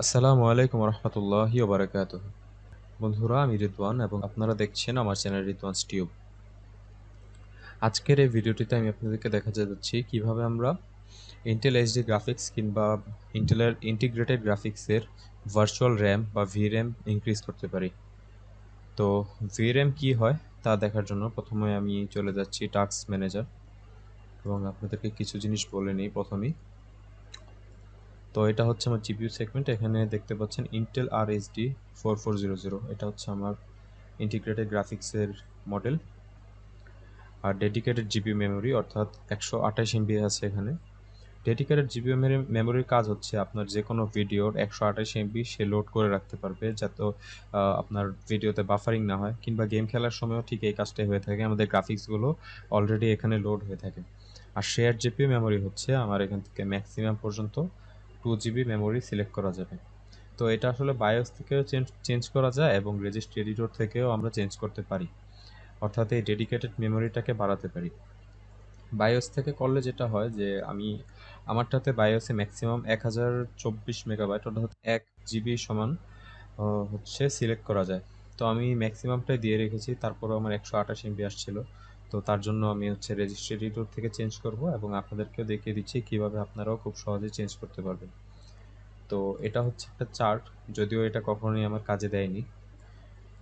আসসালামু আলাইকুম রহমতুল্লাহি ওয়া বারাকাতুহু। বন্ধুরা, আমি রিদওয়ান এবং আপনারা দেখছেন আমার চ্যানেল রিদওয়ানস টিউব। আজকের এই ভিডিওটিতে আমি আপনাদেরকে দেখাতে যাচ্ছি কিভাবে আমরা ইন্টেল এইচডি গ্রাফিক্স কিংবা ইন্টেলের ইন্টিগ্রেটেড গ্রাফিক্সের ভার্চুয়াল র্যাম বা ভির্যাম ইনক্রিজ করতে পারি। তো ভির্যাম কি হয় তা দেখার জন্য প্রথমে আমি চলে যাচ্ছি টাস্ক ম্যানেজার এবং আপনাদেরকে কিছু জিনিস বলে নিই প্রথমেই। তো এটা হচ্ছে আমার জিপিইউ সেগমেন্ট। এখানে দেখতে পাচ্ছেন ইন্টেল আরএসডি 4400, এটা হচ্ছে আমার ইন্টিগ্রেটেড গ্রাফিক্সের মডেল। আর ডেডিকেটেড জিপিইউ মেমোরি অর্থাৎ 128 এমবি আছে এখানে। ডেডিকেটেড জিপিইউ মেমোরির কাজ হচ্ছে আপনার যে কোনো ভিডিওর 128 এমবি সে লোড করে রাখতে পারবে, যাতে আপনার ভিডিওতে বাফারিং না হয়, কিংবা গেম খেলার সময়ও ঠিক এই কাজটাই হয়ে থাকে। আমাদের গ্রাফিক্সগুলো অলরেডি এখানে লোড হয়ে থাকে। আর শেয়ার জিপিইউ মেমোরি হচ্ছে আমার এখান থেকে ম্যাক্সিমাম পর্যন্ত 2 জিবি মেমোরি সিলেক্ট করা যাবে। তো এটা আসলে বায়োস থেকেও চেঞ্জ করা যায় এবং রেজিস্ট্রি এডিটর থেকেও আমরা চেঞ্জ করতে পারি, অর্থাৎ এই ডেডিকেটেড মেমোরিটাকে বাড়াতে পারি। বায়োস থেকে করলে যেটা হয় যে আমারটাতে বায়োসে ম্যাক্সিমাম 1024 মেগাবাইট অর্থাৎ 1 জিবি সমান হচ্ছে সিলেক্ট করা যায়। তো আমি ম্যাক্সিমামটাই দিয়ে রেখেছি, তারপরেও আমার 128 এমবি আসছিল। তো তার জন্য আমি হচ্ছে রেজিস্ট্রি এডিটর থেকে চেঞ্জ করব এবং আপনাদেরকেও দেখিয়ে দিচ্ছি কীভাবে আপনারাও খুব সহজেই চেঞ্জ করতে পারবেন। তো এটা হচ্ছে একটা চার্ট, যদিও এটা কখনোই আমার কাজে দেয়নি।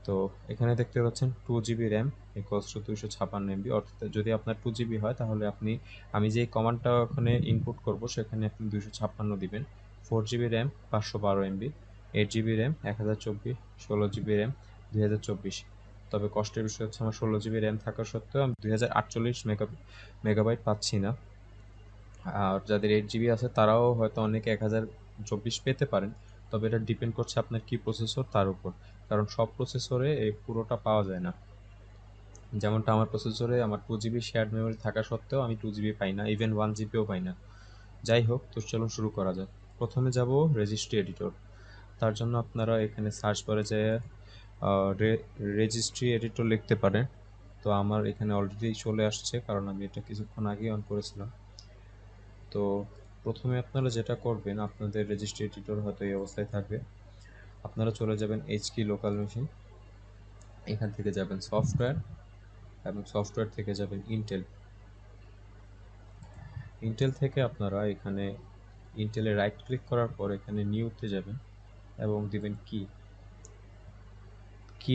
তো এখানে দেখতে পাচ্ছেন 2 GB RAM equals to 256 MB, অর্থাৎ যদি আপনার 2 জিবি হয় তাহলে আমি যে কমান্ডটা ওখানে ইনপুট করব সেখানে আপনি 256 দিবেন। 4 GB RAM 512 MB, 8 GB RAM 1024, 16 GB RAM 2024। তবে কষ্টের বিষয় হচ্ছে আমার 16 জিবি র্যাম থাকা সত্ত্বেও আমি 2048 মেগাবাইট পাচ্ছি না। আর যাদের 8 জিবি আছে তারাও হয়তো অনেকে 1024 পেতে পারেন। তবে এটা ডিপেন্ড করছে আপনার কি প্রসেসর তার উপর, কারণ সব প্রসেসরে এই পুরোটা পাওয়া যায় না। যেমনটা আমার প্রসেসরে আমার 2 জিবি শেয়ার্ড মেমোরি থাকা সত্ত্বেও আমি 2 জিবি পাই না, ইভেন 1 জিবিও পাই না। যাই হোক, তো চলুন শুরু করা যাক। প্রথমে যাব রেজিস্ট্রি এডিটর। তার জন্য আপনারা এখানে সার্চ করে যে রেজিস্ট্রি এডিটর লিখতে পারেন। তো আমার এখানে অলরেডি চলে আসছে, কারণ আমি এটা কিছুক্ষণ আগেই অন করেছিলাম। তো প্রথমে আপনারা যেটা করবেন, আপনাদের রেজিস্ট্রি এডিটর হয়তো এই অবস্থায় থাকবে। আপনারা চলে যাবেন এইচকি লোকাল মেশিন, এখান থেকে যাবেন সফটওয়্যার এবং সফটওয়্যার থেকে যাবেন ইন্টেল। ইন্টেল থেকে আপনারা এখানে ইন্টেলে রাইট ক্লিক করার পর এখানে নিউতে যাবেন এবং দিবেন কি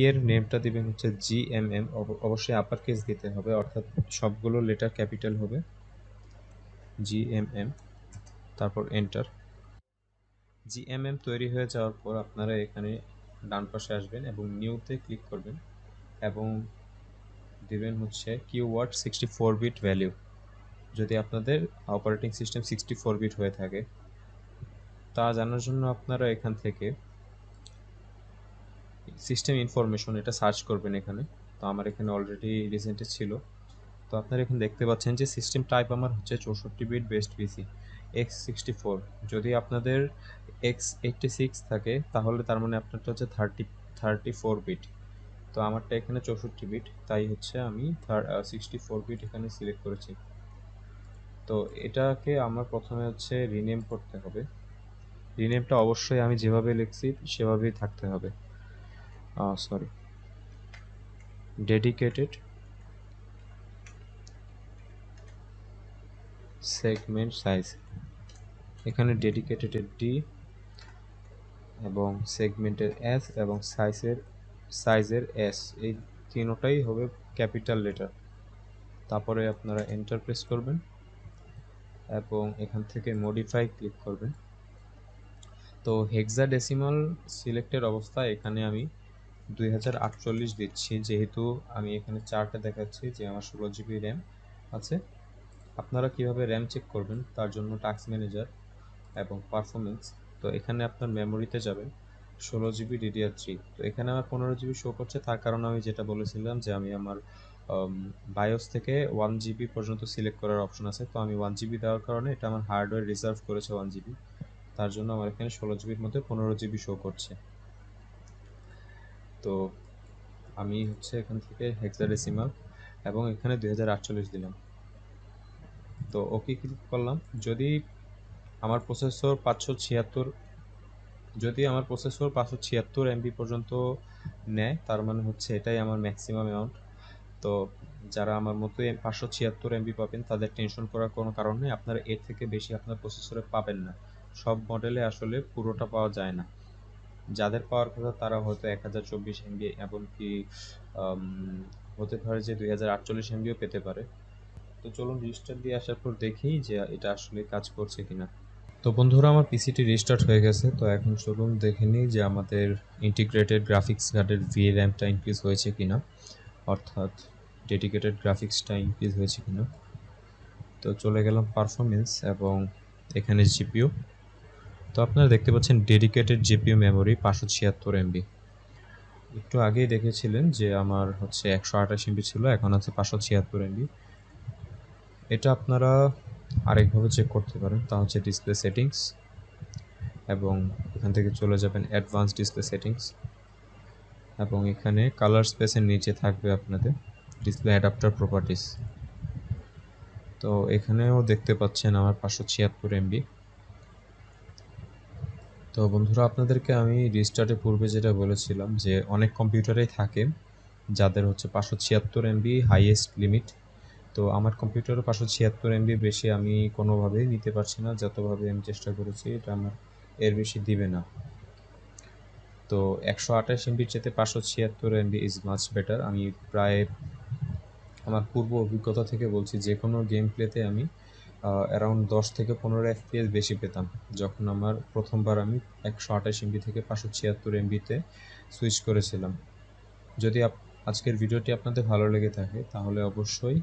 এর নেমটা দিবেন হচ্ছে জিএমএম, অবশ্যই আপার কেস দিতে হবে, অর্থাৎ সবগুলো লেটার ক্যাপিটাল হবে, জিএমএম, তারপর এন্টার। জিএমএম তৈরি হয়ে যাওয়ার পর আপনারা এখানে ডান পাশে আসবেন এবং নিউতে ক্লিক করবেন এবং দিবেন হচ্ছে কিওয়ার্ড 64 বিট ভ্যালু, যদি আপনাদের অপারেটিং সিস্টেম 64 বিট হয়ে থাকে। তা জানার জন্য আপনারা এখান থেকে সিস্টেম ইনফরমেশন এটা সার্চ করবেন এখানে। তো আমার এখানে অলরেডি রিসেন্টে ছিল। তো আপনারা এখানে দেখতে পাচ্ছেন যে সিস্টেম টাইপ আমার হচ্ছে 64 বিট বেস্ট পিসি x64। যদি আপনাদের x86 থাকে তাহলে তার মানে আপনারটা হচ্ছে 34 বিট। তো আমারটা এখানে 64 বিট, তাই হচ্ছে আমি 64 বিট এখানে সিলেক্ট করেছি। তো এটাকে আমার প্রথমে হচ্ছে রিনেম করতে হবে। রিনেমটা অবশ্যই আমি যেভাবে লিখছি সেভাবেই থাকতে হবে। সরি, ডেডিকেটেড সেগমেন্ট সাইজ, এখানে ডেডিকেটেড ডি এবং সেগমেন্টের এস এবং সাইজের এস, এই তিনটাই হবে ক্যাপিটাল লেটার। তারপরে আপনারা এন্টার প্রেস করবেন এবং এখান থেকে মডিফাই ক্লিক করবেন। তো হেক্সাডেসিমাল সিলেক্টের অবস্থায় এখানে আমি 2048 দিচ্ছি, যেহেতু আমি এখানে চার্টে দেখাচ্ছি যে আমার 16 জিবি র্যাম আছে। আপনারা কিভাবে র্যাম চেক করবেন তার জন্য টাস্ক ম্যানেজার এবং পারফরমেন্স। তো এখানে আপনার মেমোরিতে যাবেন, 16 জিবি DDR3। তো এখানে আমার 15 জিবি শো করছে, তার কারণ আমি যেটা বলেছিলাম যে আমি আমার বায়োস থেকে 1 জিবি পর্যন্ত সিলেক্ট করার অপশন আছে। তো আমি 1 জিবি দেওয়ার কারণে এটা আমার হার্ডওয়্যার রিজার্ভ করেছে 1 জিবি, তার জন্য আমার এখানে 16 জিবির মধ্যে 15 জিবি শো করছে। তো আমি হচ্ছে এখান থেকে হেক্সাডেসিমাল এবং এখানে 2048 দিলাম। তো ওকে ক্লিক করলাম। যদি আমার প্রসেসর 576 যদি আমার প্রসেসর 576 MB পর্যন্ত নেয়, তার মানে হচ্ছে এটাই আমার ম্যাক্সিমাম অ্যামাউন্ট। তো যারা আমার মতো 576 MB পাবেন, তাদের টেনশন করার কোনো কারণ নেই। আপনারা এর থেকে বেশি আপনার প্রসেসরে পাবেন না। সব মডেলে আসলে পুরোটা পাওয়া যায় না। যাদের পাওয়ার কথা তারা হয়তো 1024 MB, এমনকি হতে পারে যে 2048 MBও পেতে পারে। তো চলুন রিস্টার্ট দিয়ে আসার পর দেখি যে এটা আসলে কাজ করছে কিনা। তো বন্ধুরা, আমার পিসিটি রিস্টার্ট হয়ে গেছে। তো এখন চলুন দেখে নিই যে আমাদের ইন্টিগ্রেটেড গ্রাফিক্স কার্ডের vRAMটা ইনক্রিজ হয়েছে কিনা, অর্থাৎ ডেডিকেটেড গ্রাফিক্সটা ইনক্রিজ হয়েছে কিনা। তো চলে গেলাম পারফরমেন্স এবং এখানে জিপিইউ। তো আপনারা দেখতে পাচ্ছেন ডেডিকেটেড জিপিইউ মেমোরি 576 MB। একটু আগেই দেখেছিলেন যে আমার হচ্ছে 128 MB ছিল, এখন আছে 576 MB। এটা আপনারা আরেকভাবে চেক করতে পারেন, তা হচ্ছে ডিসপ্লে সেটিংস, এবং এখান থেকে চলে যাবেন অ্যাডভান্স ডিসপ্লে সেটিংস, এবং এখানে কালার স্পেসের নিচে থাকবে আপনাদের ডিসপ্লে অ্যাডাপ্টার প্রপার্টিস। তো এখানেও দেখতে পাচ্ছেন আমার 576 MB। তো বন্ধুরা, আপনাদেরকে আমি রিস্টার্টের পূর্বে যেটা বলেছিলাম যে অনেক কম্পিউটারেই থাকে যাদের হচ্ছে 576 MB হাইয়েস্ট লিমিট। তো আমার কম্পিউটারে 576 MB বেশি আমি কোনোভাবেই নিতে পারছি না। যতভাবে আমি চেষ্টা করেছি, এটা আমার এর বেশি দিবে না। তো 128 MBর চেয়ে 576 MB ইজ মাচ বেটার। আমি প্রায় আমার পূর্ব অভিজ্ঞতা থেকে বলছি, যে কোনো গেম প্লেতে আমি অ্যারাউন্ড 10 থেকে 15 FPS বেশি পেতাম যখন আমার প্রথমবার আমি 128 MB থেকে 576 MBতে সুইচ করেছিলাম। যদি আজকের ভিডিওটি আপনাদের ভালো লেগে থাকে, তাহলে অবশ্যই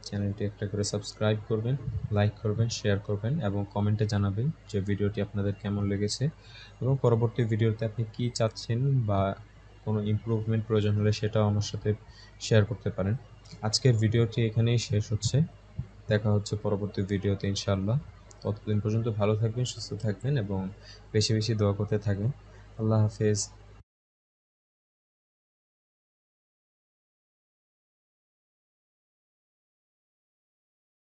চ্যানেলটি একটা করে সাবস্ক্রাইব করবেন, লাইক করবেন, শেয়ার করবেন এবং কমেন্টে জানাবেন যে ভিডিওটি আপনাদের কেমন লেগেছে, এবং পরবর্তী ভিডিওতে আপনি কী চাচ্ছেন বা কোনো ইমপ্রুভমেন্ট প্রয়োজন হলে সেটাও আমার সাথে শেয়ার করতে পারেন। আজকের ভিডিওটি এখানেই শেষ হচ্ছে। দেখা হচ্ছে পরবর্তী ভিডিওতে ইনশাআল্লাহ। ততদিন পর্যন্ত ভালো থাকবেন, সুস্থ থাকবেন এবং বেশি বেশি দোয়া করতে থাকবেন। আল্লাহ হাফেজ।